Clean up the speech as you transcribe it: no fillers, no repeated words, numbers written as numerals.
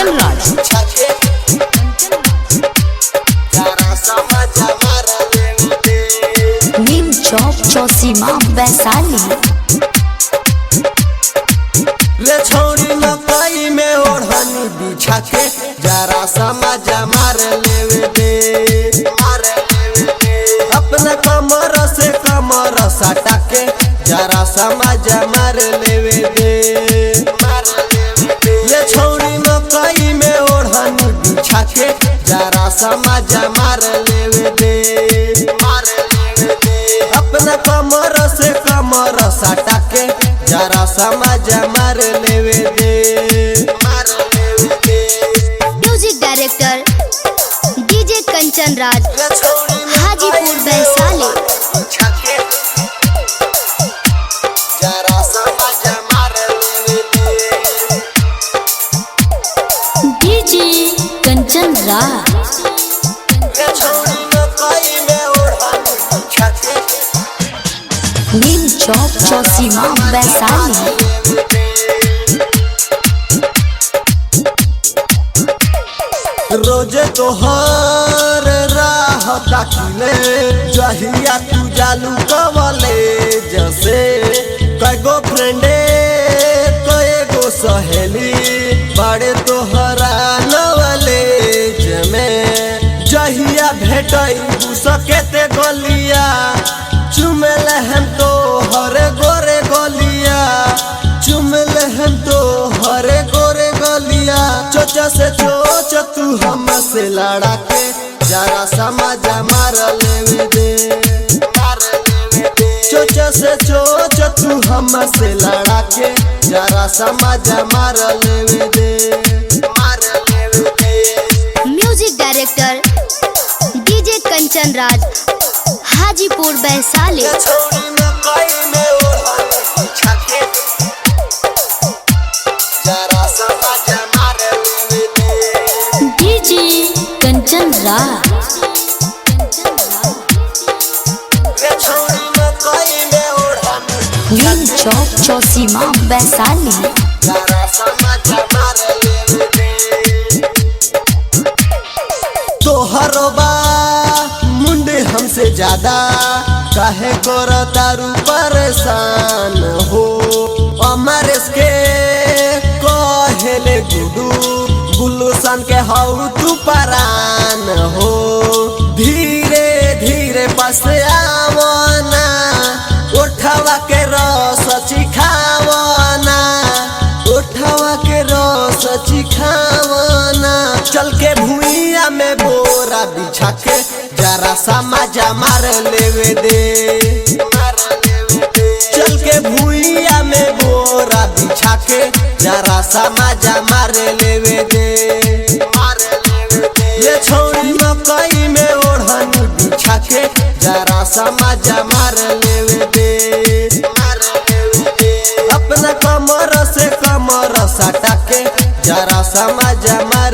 कंचन राज नीम चौक चौसीमा वैशाली। रे छोड़ी मकई में ओढ़नी बिछा के जरा समझ मार लेवे दे, अपना कमर से कमर सटा के जरा समझ मार लेवे दे। ये छोड़ी मकई में ओढ़नी बिछा के जरा समझ मार लेवे दे, अपना कमर से कमर सटा के जरा समझ मार लेवे दे। Music director DJ Kanchan Raj Hajipur Vaishali. जरा समझ मार लेवे दे। डीजे कंचन राज नीम चौक चौसीमा वैशाली। रोजे तोहर राह ताकिले जहिया तू जालू कवले जैसे कईगो फ्रेंडे कईगो सहेली बड़े तोहरा नवले जमे जहिया भेटई सकेते गलिया चुमल हम तो हरे गोरे गलिया, चुमल हम तो हरे गोरे गलिया। चोचा से चोच तू हमसे लड़ा के जरा समझ मार लेवे दे, चोचा से चोच तू हमसे लड़ा के जरा समझ मार लेवे दे। Music director DJ Kanchan Raj Hajipur Vaishali. DJ Kanchan Raj नीम चौक चौसीमा वैशाली। तोहरो बा मुंडे हमसे ज्यादा काहे गोरा दारू परेशान हो, अमरेश के कहेले गुडू गुल्लूसन के हाउ तू परान हो। धीरे धीरे पास आवना उठवा के रस चिखावना, उठवा के रस चिखावना। चल के भूइया में बोरा बिछा के जरा समझ मार लेवे दे, चल के भूइया में बोरा बिछा के जरा समझ मार लेवे दे। ये छोड़ी मकई में ओढ़नी बिछा के जरा समझ मार लेवे दे, अपना कमर से कमर सटा के जरा समझ मार